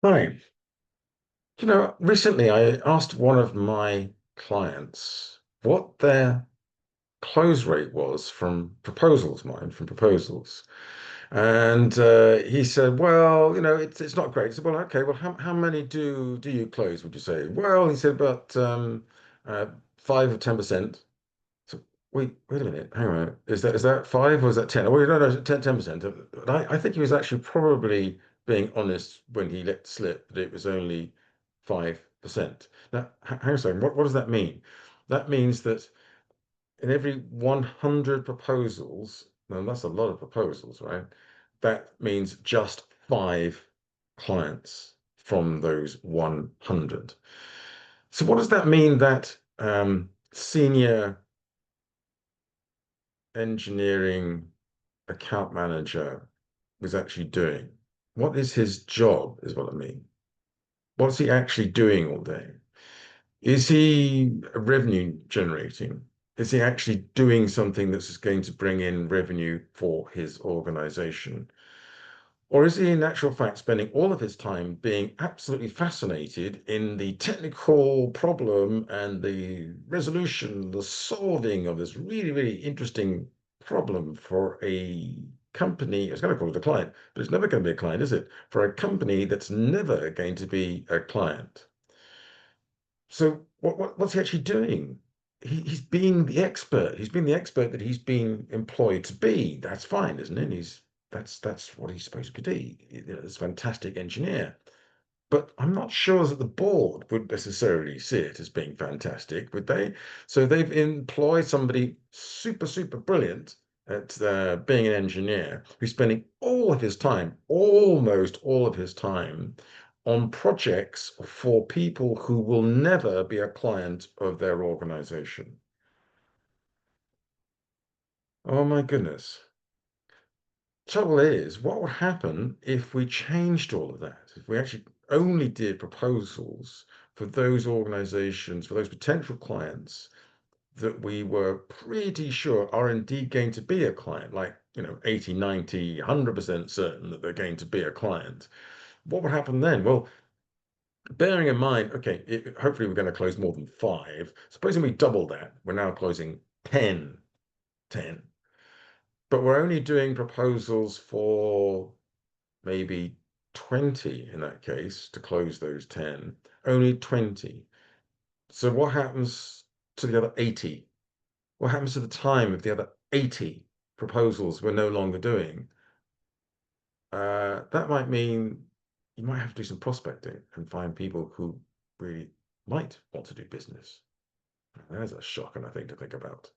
Hi. Recently I asked one of my clients what their close rate was from proposals, from proposals. And he said, well, it's not great. I said, well, okay, well, how many do you close, would you say? Well, he said, about 5 or 10%. So wait a minute, hang on. Is that five or is that 10? Oh, no, no, 10%. But I think he was actually probably being honest when he let slip that it was only 5%. Now, hang on a second, what does that mean? That means that in every 100 proposals, now that's a lot of proposals, right? That means just five clients from those 100. So what does that mean that senior engineering account manager was actually doing? What is his job, is what I mean. What's he actually doing all day? Is he revenue generating? Is he actually doing something that's going to bring in revenue for his organization? Or is he in actual fact spending all of his time being absolutely fascinated in the technical problem and the resolution, the solving of this really, really interesting problem for a company? It's going to call it a client, but it's never going to be a client, is it? For a company that's never going to be a client. So what's he actually doing? He's being the expert. He's been the expert that he's been employed to be. That's fine, isn't it? That's what he's supposed to be. This fantastic engineer. But I'm not sure that the board would necessarily see it as being fantastic, would they? So they've employed somebody super, super brilliant at being an engineer who's spending all of his time, almost all of his time, on projects for people who will never be a client of their organization. Oh my goodness. Trouble is, what would happen if we changed all of that? If we actually only did proposals for those organizations, for those potential clients that we were pretty sure are indeed going to be a client, like, 80, 90, 100% certain that they're going to be a client. What would happen then? Well, bearing in mind, okay, hopefully we're going to close more than five. Supposing we double that, we're now closing 10, but we're only doing proposals for maybe 20 in that case to close those 10, only 20. So what happens to the other 80? What happens to the time of the other 80 proposals we're no longer doing? That might mean you might have to do some prospecting and find people who really might want to do business. There's a shocking thing to think about.